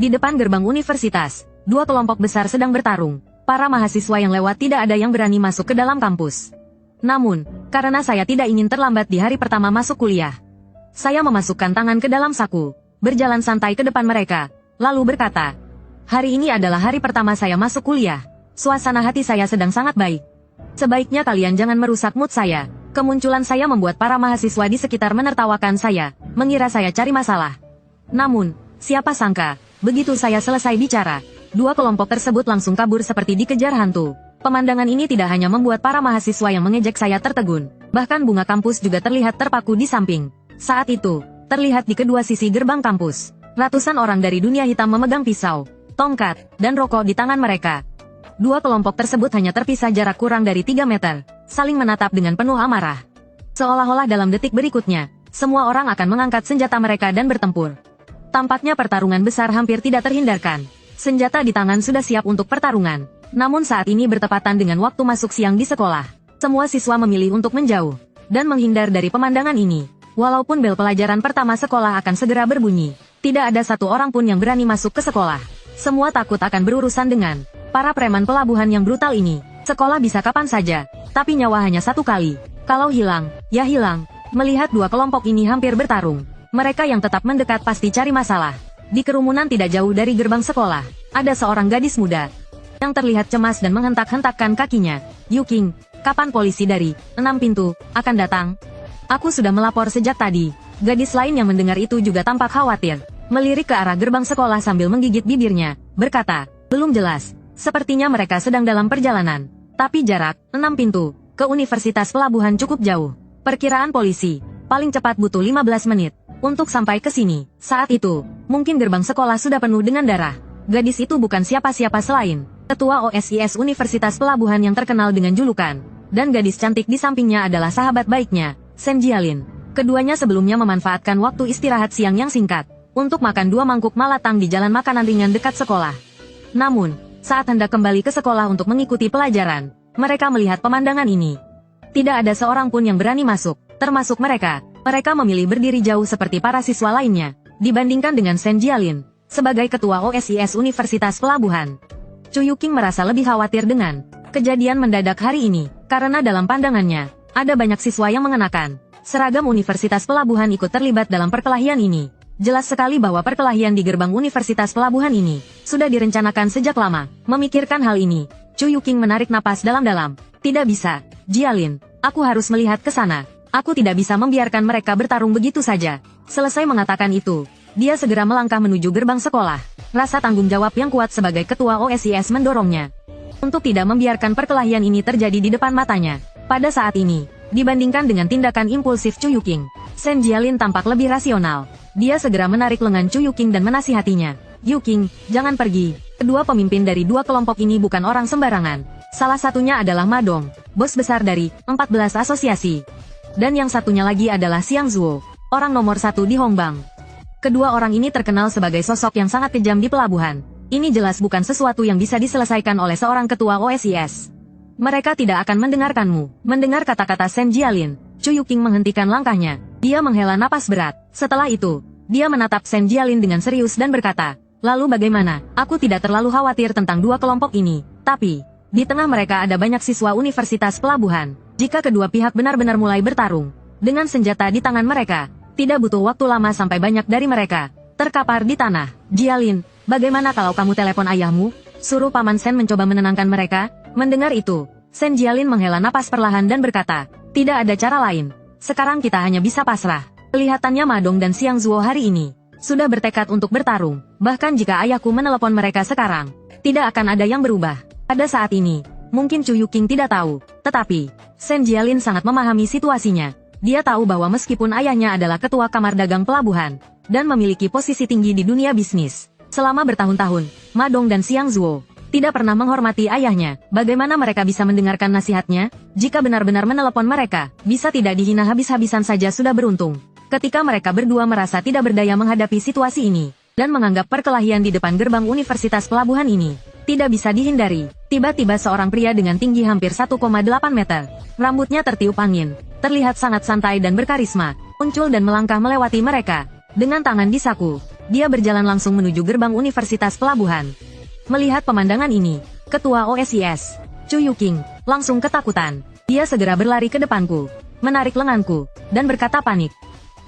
Di depan gerbang universitas, dua kelompok besar sedang bertarung. Para mahasiswa yang lewat tidak ada yang berani masuk ke dalam kampus. Namun, karena saya tidak ingin terlambat di hari pertama masuk kuliah, saya memasukkan tangan ke dalam saku, berjalan santai ke depan mereka, lalu berkata, "Hari ini adalah hari pertama saya masuk kuliah. Suasana hati saya sedang sangat baik. Sebaiknya kalian jangan merusak mood saya." Kemunculan saya membuat para mahasiswa di sekitar menertawakan saya, mengira saya cari masalah. Namun, siapa sangka, begitu saya selesai bicara, dua kelompok tersebut langsung kabur seperti dikejar hantu. Pemandangan ini tidak hanya membuat para mahasiswa yang mengejek saya tertegun, bahkan bunga kampus juga terlihat terpaku di samping. Saat itu, terlihat di kedua sisi gerbang kampus, ratusan orang dari dunia hitam memegang pisau, tongkat, dan rokok di tangan mereka. Dua kelompok tersebut hanya terpisah jarak kurang dari 3 meter, saling menatap dengan penuh amarah. Seolah-olah dalam detik berikutnya, semua orang akan mengangkat senjata mereka dan bertempur. Tampaknya pertarungan besar hampir tidak terhindarkan. Senjata di tangan sudah siap untuk pertarungan. Namun saat ini bertepatan dengan waktu masuk siang di sekolah. Semua siswa memilih untuk menjauh dan menghindar dari pemandangan ini. Walaupun bel pelajaran pertama sekolah akan segera berbunyi, tidak ada satu orang pun yang berani masuk ke sekolah. Semua takut akan berurusan dengan para preman pelabuhan yang brutal ini. Sekolah bisa kapan saja, tapi nyawa hanya satu kali. Kalau hilang, ya hilang. Melihat dua kelompok ini hampir bertarung, mereka yang tetap mendekat pasti cari masalah. Di kerumunan tidak jauh dari gerbang sekolah, ada seorang gadis muda yang terlihat cemas dan menghentak-hentakkan kakinya. "Yuking, kapan polisi dari 6 pintu akan datang? Aku sudah melapor sejak tadi." Gadis lain yang mendengar itu juga tampak khawatir, melirik ke arah gerbang sekolah sambil menggigit bibirnya, berkata, "Belum jelas. Sepertinya mereka sedang dalam perjalanan. Tapi jarak 6 pintu ke Universitas Pelabuhan cukup jauh. Perkiraan polisi, paling cepat butuh 15 menit untuk sampai ke sini." Saat itu, mungkin gerbang sekolah sudah penuh dengan darah. Gadis itu bukan siapa-siapa selain Ketua OSIS Universitas Pelabuhan yang terkenal dengan julukan, dan gadis cantik di sampingnya adalah sahabat baiknya, Sen Jialin. Keduanya sebelumnya memanfaatkan waktu istirahat siang yang singkat untuk makan 2 mangkuk malatang di jalan makanan ringan dekat sekolah. Namun, saat hendak kembali ke sekolah untuk mengikuti pelajaran, mereka melihat pemandangan ini. Tidak ada seorang pun yang berani masuk, termasuk mereka. Mereka memilih berdiri jauh seperti para siswa lainnya, dibandingkan dengan Sen Jialin, sebagai ketua OSIS Universitas Pelabuhan. Chu Yuking merasa lebih khawatir dengan kejadian mendadak hari ini, karena dalam pandangannya, ada banyak siswa yang mengenakan seragam Universitas Pelabuhan ikut terlibat dalam perkelahian ini. Jelas sekali bahwa perkelahian di gerbang Universitas Pelabuhan ini sudah direncanakan sejak lama. Memikirkan hal ini, Chu Yuking menarik napas dalam-dalam. "Tidak bisa, Jialin, aku harus melihat ke sana. Aku tidak bisa membiarkan mereka bertarung begitu saja." Selesai mengatakan itu, dia segera melangkah menuju gerbang sekolah. Rasa tanggung jawab yang kuat sebagai ketua OSIS mendorongnya untuk tidak membiarkan perkelahian ini terjadi di depan matanya. Pada saat ini, dibandingkan dengan tindakan impulsif Chu Yuking, Sen Jialin tampak lebih rasional. Dia segera menarik lengan Chu Yuking dan menasihatinya. "Yuking, jangan pergi." Kedua pemimpin dari dua kelompok ini bukan orang sembarangan. Salah satunya adalah Ma Dong, bos besar dari 14 asosiasi. Dan yang satunya lagi adalah Xiang Zuo, orang nomor 1 di Hongbang. Kedua orang ini terkenal sebagai sosok yang sangat kejam di pelabuhan. Ini jelas bukan sesuatu yang bisa diselesaikan oleh seorang ketua OSIS. "Mereka tidak akan mendengarkanmu." Mendengar kata-kata Sen Jialin, Chu Yuking menghentikan langkahnya. Dia menghela napas berat. Setelah itu, dia menatap Sen Jialin dengan serius dan berkata, "Lalu bagaimana? Aku tidak terlalu khawatir tentang dua kelompok ini. Tapi, di tengah mereka ada banyak siswa Universitas Pelabuhan. Jika kedua pihak benar-benar mulai bertarung dengan senjata di tangan mereka, tidak butuh waktu lama sampai banyak dari mereka terkapar di tanah." "Jialin, bagaimana kalau kamu telepon ayahmu? Suruh Paman Sen mencoba menenangkan mereka." Mendengar itu, Sen Jialin menghela napas perlahan dan berkata, "Tidak ada cara lain. Sekarang kita hanya bisa pasrah." Kelihatannya Ma Dong dan Xiang Zuo hari ini sudah bertekad untuk bertarung. Bahkan jika ayahku menelepon mereka sekarang, tidak akan ada yang berubah. Pada saat ini, mungkin Chu Yuking tidak tahu, tetapi Sen Jialin sangat memahami situasinya. Dia tahu bahwa meskipun ayahnya adalah ketua kamar dagang pelabuhan dan memiliki posisi tinggi di dunia bisnis, selama bertahun-tahun, Ma Dong dan Xiang Zuo tidak pernah menghormati ayahnya. Bagaimana mereka bisa mendengarkan nasihatnya? Jika benar-benar menelepon mereka, bisa tidak dihina habis-habisan saja sudah beruntung. Ketika mereka berdua merasa tidak berdaya menghadapi situasi ini, dan menganggap perkelahian di depan gerbang Universitas Pelabuhan ini tidak bisa dihindari, tiba-tiba seorang pria dengan tinggi hampir 1,8 meter, rambutnya tertiup angin, terlihat sangat santai dan berkarisma, muncul dan melangkah melewati mereka. Dengan tangan di saku, dia berjalan langsung menuju gerbang Universitas Pelabuhan. Melihat pemandangan ini, Ketua OSIS, Chu Yuqing, langsung ketakutan. Dia segera berlari ke depanku, menarik lenganku, dan berkata panik.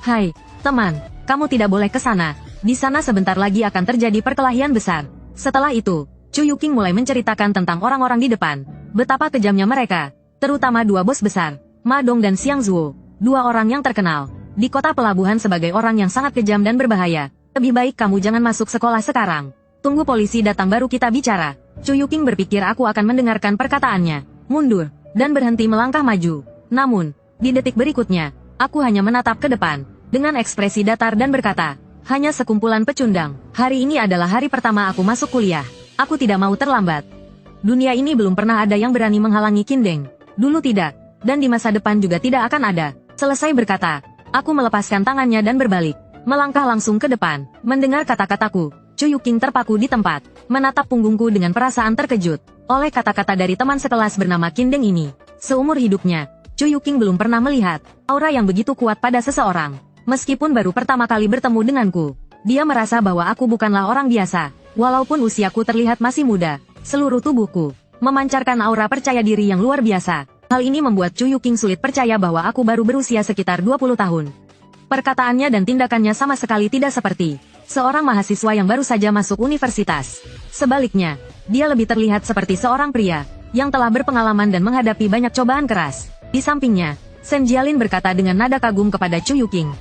Hai, teman, kamu tidak boleh ke sana. Di sana sebentar lagi akan terjadi perkelahian besar. Setelah itu, Chu Yuqing mulai menceritakan tentang orang-orang di depan. Betapa kejamnya mereka, terutama dua bos besar, Ma Dong dan Xiang Zuo, dua orang yang terkenal di kota pelabuhan sebagai orang yang sangat kejam dan berbahaya. Lebih baik kamu jangan masuk sekolah sekarang. Tunggu polisi datang baru kita bicara. Chu Yuqing berpikir aku akan mendengarkan perkataannya, mundur, dan berhenti melangkah maju. Namun, di detik berikutnya, aku hanya menatap ke depan, dengan ekspresi datar dan berkata, hanya sekumpulan pecundang. Hari ini adalah hari pertama aku masuk kuliah. Aku tidak mau terlambat. Dunia ini belum pernah ada yang berani menghalangi Qindeng. Dulu tidak, dan di masa depan juga tidak akan ada. Selesai berkata, aku melepaskan tangannya dan berbalik, melangkah langsung ke depan. Mendengar kata-kataku, Chu Yuqing terpaku di tempat, menatap punggungku dengan perasaan terkejut oleh kata-kata dari teman sekelas bernama Qindeng ini. Seumur hidupnya, Chu Yuqing belum pernah melihat aura yang begitu kuat pada seseorang. Meskipun baru pertama kali bertemu denganku, dia merasa bahwa aku bukanlah orang biasa. Walaupun usiaku terlihat masih muda, seluruh tubuhku memancarkan aura percaya diri yang luar biasa. Hal ini membuat Chu Yuqing sulit percaya bahwa aku baru berusia sekitar 20 tahun. Perkataannya dan tindakannya sama sekali tidak seperti seorang mahasiswa yang baru saja masuk universitas. Sebaliknya, dia lebih terlihat seperti seorang pria yang telah berpengalaman dan menghadapi banyak cobaan keras. Di sampingnya, Shen Jialin berkata dengan nada kagum kepada Chu Yuqing.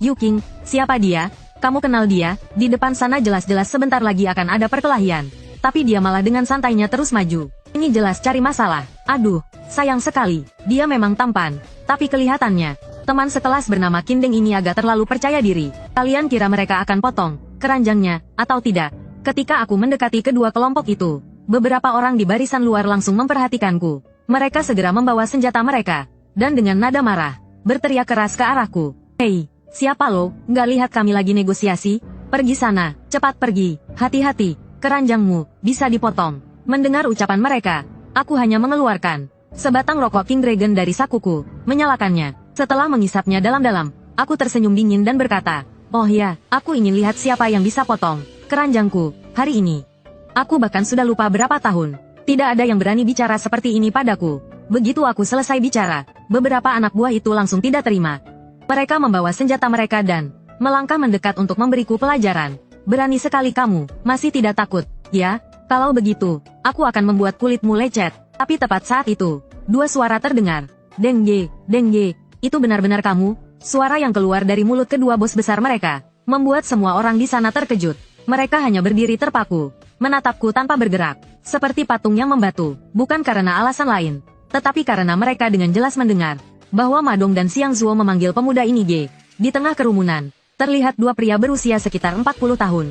Yuqing, siapa dia? Kamu kenal dia? Di depan sana jelas-jelas sebentar lagi akan ada perkelahian. Tapi dia malah dengan santainya terus maju. Ini jelas cari masalah. Aduh, sayang sekali. Dia memang tampan. Tapi kelihatannya, teman sekelas bernama Qindeng ini agak terlalu percaya diri. Kalian kira mereka akan potong keranjangnya, atau tidak? Ketika aku mendekati kedua kelompok itu, beberapa orang di barisan luar langsung memperhatikanku. Mereka segera membawa senjata mereka, dan dengan nada marah, berteriak keras ke arahku. Hei, siapa lo? Nggak lihat kami lagi negosiasi? Pergi sana, cepat pergi, hati-hati, keranjangmu bisa dipotong. Mendengar ucapan mereka, aku hanya mengeluarkan sebatang rokok King Dragon dari sakuku, menyalakannya. Setelah mengisapnya dalam-dalam, aku tersenyum dingin dan berkata, oh ya, aku ingin lihat siapa yang bisa potong keranjangku hari ini. Aku bahkan sudah lupa berapa tahun. Tidak ada yang berani bicara seperti ini padaku. Begitu aku selesai bicara, beberapa anak buah itu langsung tidak terima. Mereka membawa senjata mereka dan melangkah mendekat untuk memberiku pelajaran. Berani sekali kamu, masih tidak takut, ya? Kalau begitu, aku akan membuat kulitmu lecet. Tapi tepat saat itu, dua suara terdengar. Dengge, dengge, itu benar-benar kamu? Suara yang keluar dari mulut kedua bos besar mereka, membuat semua orang di sana terkejut. Mereka hanya berdiri terpaku, menatapku tanpa bergerak, seperti patung yang membatu, bukan karena alasan lain, tetapi karena mereka dengan jelas mendengar bahwa Ma Dong dan Xiang Zuo memanggil pemuda ini Ge. Di tengah kerumunan, terlihat dua pria berusia sekitar 40 tahun,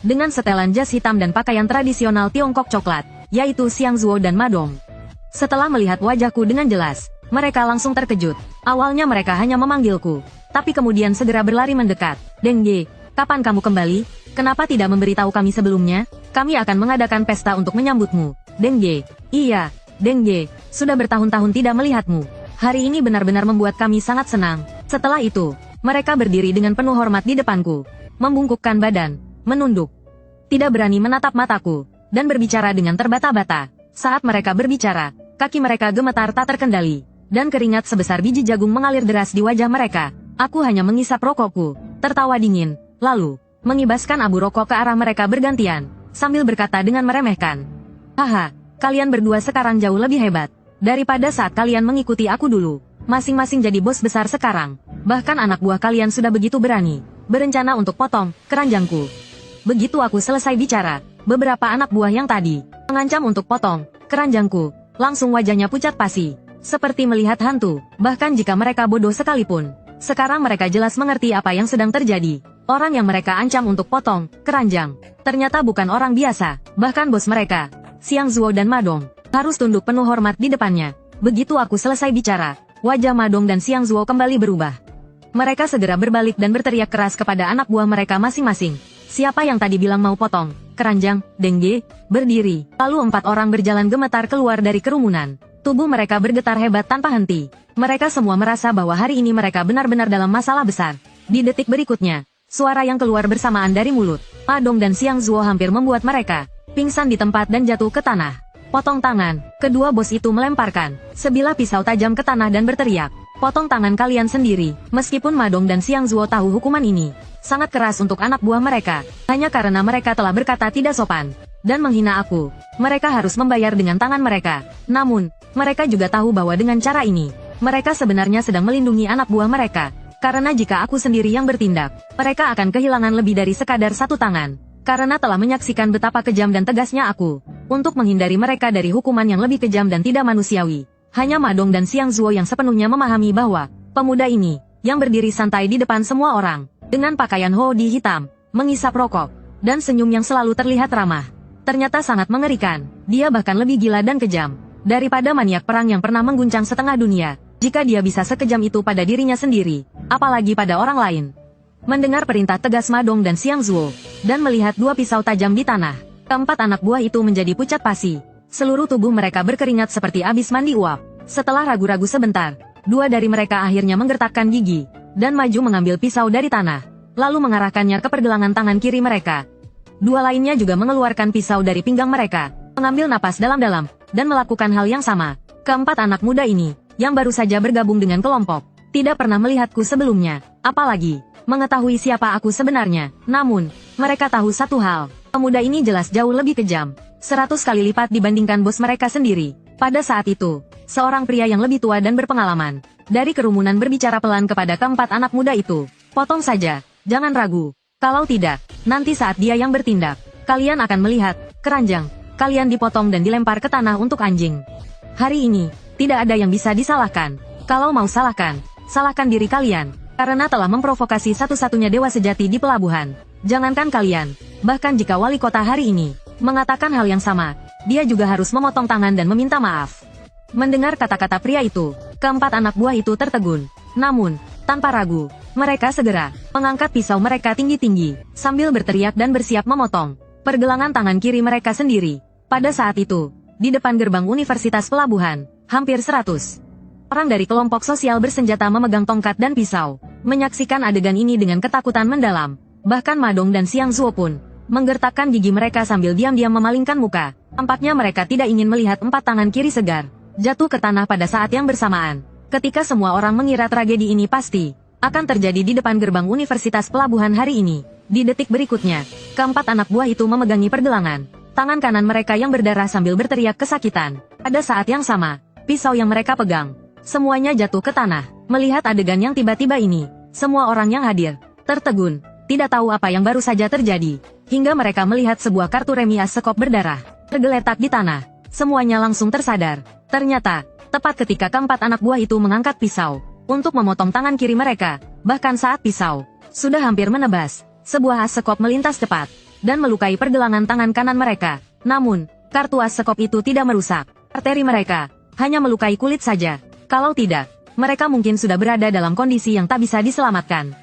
dengan setelan jas hitam dan pakaian tradisional Tiongkok coklat, yaitu Xiang Zuo dan Ma Dong. Setelah melihat wajahku dengan jelas, mereka langsung terkejut. Awalnya mereka hanya memanggilku, tapi kemudian segera berlari mendekat. Dengge, kapan kamu kembali? Kenapa tidak memberitahu kami sebelumnya? Kami akan mengadakan pesta untuk menyambutmu. Dengge, iya, Dengge, sudah bertahun-tahun tidak melihatmu. Hari ini benar-benar membuat kami sangat senang. Setelah itu, mereka berdiri dengan penuh hormat di depanku, membungkukkan badan, menunduk, tidak berani menatap mataku, dan berbicara dengan terbata-bata. Saat mereka berbicara, kaki mereka gemetar tak terkendali, dan keringat sebesar biji jagung mengalir deras di wajah mereka. Aku hanya mengisap rokokku, tertawa dingin, lalu mengibaskan abu rokok ke arah mereka bergantian, sambil berkata dengan meremehkan. Haha, kalian berdua sekarang jauh lebih hebat daripada saat kalian mengikuti aku dulu. Masing-masing jadi bos besar sekarang. Bahkan anak buah kalian sudah begitu berani, berencana untuk potong keranjangku. Begitu aku selesai bicara, beberapa anak buah yang tadi mengancam untuk potong keranjangku, langsung wajahnya pucat pasi, seperti melihat hantu. Bahkan jika mereka bodoh sekalipun, sekarang mereka jelas mengerti apa yang sedang terjadi. Orang yang mereka ancam untuk potong keranjang, ternyata bukan orang biasa. Bahkan bos mereka, Xiang Zuo dan Ma Dong, harus tunduk penuh hormat di depannya. Begitu aku selesai bicara, wajah Ma Dong dan Xiang Zuo kembali berubah. Mereka segera berbalik dan berteriak keras kepada anak buah mereka masing-masing. Siapa yang tadi bilang mau potong keranjang? Dengge, berdiri. Lalu 4 orang berjalan gemetar keluar dari kerumunan. Tubuh mereka bergetar hebat tanpa henti. Mereka semua merasa bahwa hari ini mereka benar-benar dalam masalah besar. Di detik berikutnya, Suara yang keluar bersamaan dari mulut Ma Dong dan Xiang Zuo hampir membuat mereka pingsan di tempat dan jatuh ke tanah. Potong tangan, kedua bos itu melemparkan sebilah pisau tajam ke tanah dan berteriak, potong tangan kalian sendiri. Meskipun Ma Dong dan Xiang Zuo tahu hukuman ini sangat keras untuk anak buah mereka, hanya karena mereka telah berkata tidak sopan dan menghina aku, mereka harus membayar dengan tangan mereka. Namun, mereka juga tahu bahwa dengan cara ini, mereka sebenarnya sedang melindungi anak buah mereka. Karena jika aku sendiri yang bertindak, mereka akan kehilangan lebih dari sekadar satu tangan. Karena telah menyaksikan betapa kejam dan tegasnya aku, untuk menghindari mereka dari hukuman yang lebih kejam dan tidak manusiawi. Hanya Ma Dong dan Xiang Zuo yang sepenuhnya memahami bahwa, pemuda ini, yang berdiri santai di depan semua orang, dengan pakaian hoodie hitam, mengisap rokok, dan senyum yang selalu terlihat ramah. Ternyata sangat mengerikan, dia bahkan lebih gila dan kejam daripada maniak perang yang pernah mengguncang setengah dunia. Jika dia bisa sekejam itu pada dirinya sendiri, apalagi pada orang lain. Mendengar perintah tegas Ma Dong dan Xiang Zuo, dan melihat dua pisau tajam di tanah, keempat anak buah itu menjadi pucat pasi. Seluruh tubuh mereka berkeringat seperti abis mandi uap. Setelah ragu-ragu sebentar, dua dari mereka akhirnya menggertakkan gigi, dan maju mengambil pisau dari tanah, lalu mengarahkannya ke pergelangan tangan kiri mereka. Dua lainnya juga mengeluarkan pisau dari pinggang mereka, mengambil napas dalam-dalam, dan melakukan hal yang sama. Keempat anak muda ini, yang baru saja bergabung dengan kelompok, tidak pernah melihatku sebelumnya, apalagi mengetahui siapa aku sebenarnya. Namun, mereka tahu satu hal, pemuda ini jelas jauh lebih kejam, 100 kali lipat dibandingkan bos mereka sendiri. Pada saat itu, seorang pria yang lebih tua dan berpengalaman, dari kerumunan berbicara pelan kepada keempat anak muda itu, potong saja, jangan ragu, kalau tidak, nanti saat dia yang bertindak, kalian akan melihat, keranjang, kalian dipotong dan dilempar ke tanah untuk anjing. Hari ini, tidak ada yang bisa disalahkan. Kalau mau salahkan, salahkan diri kalian, karena telah memprovokasi satu-satunya dewa sejati di pelabuhan. Jangankan kalian, bahkan jika wali kota hari ini mengatakan hal yang sama, dia juga harus memotong tangan dan meminta maaf. Mendengar kata-kata pria itu, keempat anak buah itu tertegun. Namun, tanpa ragu, mereka segera mengangkat pisau mereka tinggi-tinggi, sambil berteriak dan bersiap memotong pergelangan tangan kiri mereka sendiri. Pada saat itu, di depan gerbang Universitas Pelabuhan, hampir 100 orang dari kelompok sosial bersenjata memegang tongkat dan pisau, menyaksikan adegan ini dengan ketakutan mendalam. Bahkan Ma Dong dan Xiang Zuo pun menggertakkan gigi mereka sambil diam-diam memalingkan muka. Tampaknya mereka tidak ingin melihat empat tangan kiri segar jatuh ke tanah pada saat yang bersamaan. Ketika semua orang mengira tragedi ini pasti akan terjadi di depan gerbang Universitas Pelabuhan hari ini, di detik berikutnya, keempat anak buah itu memegangi pergelangan tangan kanan mereka yang berdarah sambil berteriak kesakitan. Pada saat yang sama, pisau yang mereka pegang, semuanya jatuh ke tanah. Melihat adegan yang tiba-tiba ini, semua orang yang hadir tertegun, tidak tahu apa yang baru saja terjadi, hingga mereka melihat sebuah kartu remi as sekop berdarah tergeletak di tanah. Semuanya langsung tersadar. Ternyata, tepat ketika keempat anak buah itu mengangkat pisau untuk memotong tangan kiri mereka, bahkan saat pisau sudah hampir menebas, sebuah as sekop melintas cepat dan melukai pergelangan tangan kanan mereka. Namun, kartu as sekop itu tidak merusak arteri mereka, hanya melukai kulit saja. Kalau tidak, mereka mungkin sudah berada dalam kondisi yang tak bisa diselamatkan.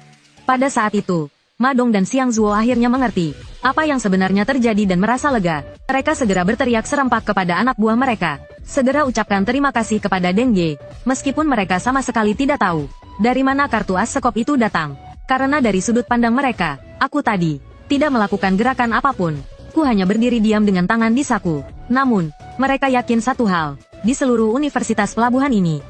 Pada saat itu, Ma Dong dan Xiang Zuo akhirnya mengerti apa yang sebenarnya terjadi dan merasa lega. Mereka segera berteriak serempak kepada anak buah mereka. Segera ucapkan terima kasih kepada Deng Ye, meskipun mereka sama sekali tidak tahu dari mana kartu as sekop itu datang. Karena dari sudut pandang mereka, aku tadi tidak melakukan gerakan apapun. Ku hanya berdiri diam dengan tangan di saku. Namun, mereka yakin satu hal, di seluruh Universitas Pelabuhan ini,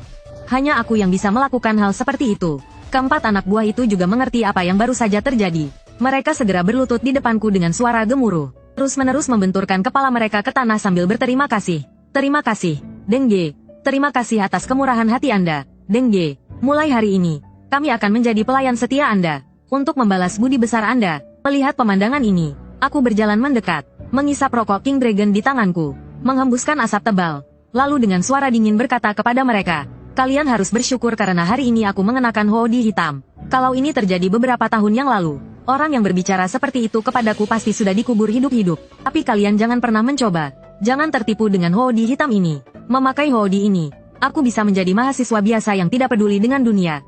hanya aku yang bisa melakukan hal seperti itu. Keempat anak buah itu juga mengerti apa yang baru saja terjadi. Mereka segera berlutut di depanku dengan suara gemuruh, terus-menerus membenturkan kepala mereka ke tanah sambil berterima kasih. Terima kasih, Deng Ye. Terima kasih atas kemurahan hati Anda, Deng Ye. Mulai hari ini, kami akan menjadi pelayan setia Anda. Untuk membalas budi besar Anda, melihat pemandangan ini, aku berjalan mendekat, mengisap rokok King Dragon di tanganku, menghembuskan asap tebal, lalu dengan suara dingin berkata kepada mereka, kalian harus bersyukur karena hari ini aku mengenakan hoodie hitam. Kalau ini terjadi beberapa tahun yang lalu, orang yang berbicara seperti itu kepadaku pasti sudah dikubur hidup-hidup. Tapi kalian jangan pernah mencoba. Jangan tertipu dengan hoodie hitam ini. Memakai hoodie ini, aku bisa menjadi mahasiswa biasa yang tidak peduli dengan dunia.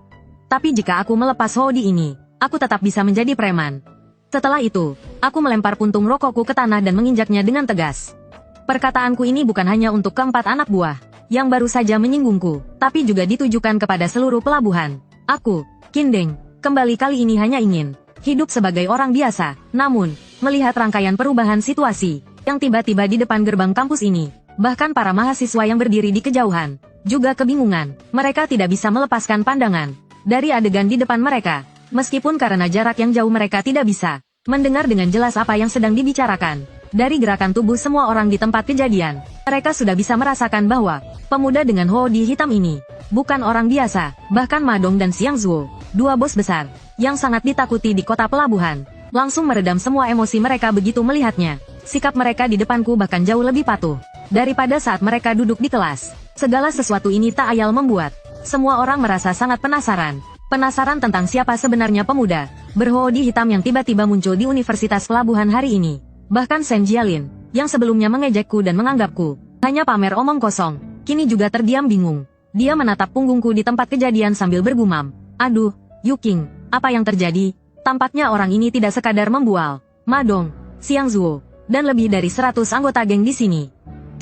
Tapi jika aku melepas hoodie ini, aku tetap bisa menjadi preman. Setelah itu, aku melempar puntung rokokku ke tanah dan menginjaknya dengan tegas. Perkataanku ini bukan hanya untuk keempat anak buah yang baru saja menyinggungku, tapi juga ditujukan kepada seluruh pelabuhan. Aku, Qin Deng, kembali kali ini hanya ingin hidup sebagai orang biasa. Namun, melihat rangkaian perubahan situasi yang tiba-tiba di depan gerbang kampus ini, bahkan para mahasiswa yang berdiri di kejauhan juga kebingungan. Mereka tidak bisa melepaskan pandangan dari adegan di depan mereka. Meskipun karena jarak yang jauh mereka tidak bisa mendengar dengan jelas apa yang sedang dibicarakan. Dari gerakan tubuh semua orang di tempat kejadian, mereka sudah bisa merasakan bahwa pemuda dengan hoodie hitam ini bukan orang biasa. Bahkan Ma Dong dan Xiang Zuo, dua bos besar yang sangat ditakuti di kota pelabuhan, langsung meredam semua emosi mereka begitu melihatnya. Sikap mereka di depanku bahkan jauh lebih patuh daripada saat mereka duduk di kelas. Segala sesuatu ini tak ayal membuat semua orang merasa sangat penasaran. Penasaran tentang siapa sebenarnya pemuda berhoodie hitam yang tiba-tiba muncul di Universitas Pelabuhan hari ini. Bahkan Shen Jialin, yang sebelumnya mengejekku dan menganggapku hanya pamer omong kosong, kini juga terdiam bingung. Dia menatap punggungku di tempat kejadian sambil bergumam, "Aduh, Yu Qing, apa yang terjadi?" Tampaknya orang ini tidak sekadar membual. Ma Dong, Xiang Zuo, dan lebih dari 100 anggota geng di sini.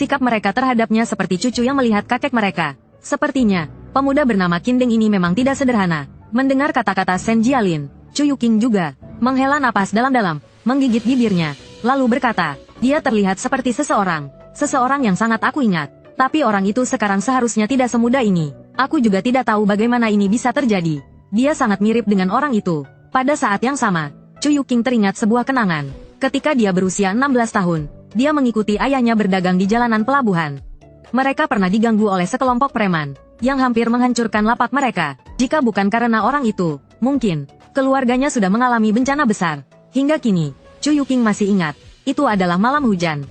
Sikap mereka terhadapnya seperti cucu yang melihat kakek mereka. Sepertinya, pemuda bernama Qin Deng ini memang tidak sederhana. Mendengar kata-kata Shen Jialin, Chu Yuqing juga menghela napas dalam-dalam, menggigit bibirnya, lalu berkata, "Dia terlihat seperti seseorang yang sangat aku ingat. Tapi orang itu sekarang seharusnya tidak semudah ini. Aku juga tidak tahu bagaimana ini bisa terjadi. Dia sangat mirip dengan orang itu." Pada saat yang sama, Chu Yuqing teringat sebuah kenangan. Ketika dia berusia 16 tahun, dia mengikuti ayahnya berdagang di jalanan pelabuhan. Mereka pernah diganggu oleh sekelompok preman yang hampir menghancurkan lapak mereka. Jika bukan karena orang itu, mungkin keluarganya sudah mengalami bencana besar. Hingga kini, Chu Yuqing masih ingat, itu adalah malam hujan.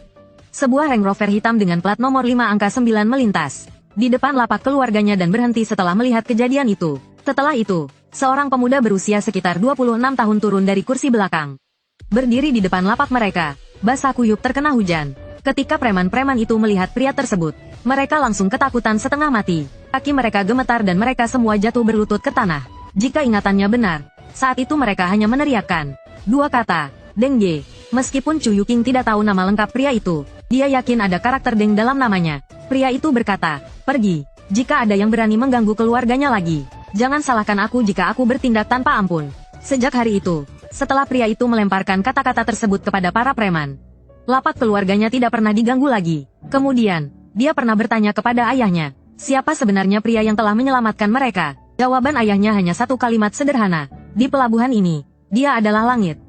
Sebuah Range Rover hitam dengan plat nomor 5 angka 9 melintas di depan lapak keluarganya dan berhenti setelah melihat kejadian itu. Setelah itu, seorang pemuda berusia sekitar 26 tahun turun dari kursi belakang. Berdiri di depan lapak mereka, basah kuyup terkena hujan. Ketika preman-preman itu melihat pria tersebut, mereka langsung ketakutan setengah mati. Kaki mereka gemetar dan mereka semua jatuh berlutut ke tanah. Jika ingatannya benar, saat itu mereka hanya meneriakkan dua kata, Deng Ye. Meskipun Chu Yuqing tidak tahu nama lengkap pria itu, dia yakin ada karakter Deng dalam namanya. Pria itu berkata, "Pergi. Jika ada yang berani mengganggu keluarganya lagi, jangan salahkan aku jika aku bertindak tanpa ampun." Sejak hari itu, setelah pria itu melemparkan kata-kata tersebut kepada para preman, lapak keluarganya tidak pernah diganggu lagi. Kemudian, dia pernah bertanya kepada ayahnya, siapa sebenarnya pria yang telah menyelamatkan mereka? Jawaban ayahnya hanya satu kalimat sederhana, "Di pelabuhan ini, dia adalah langit."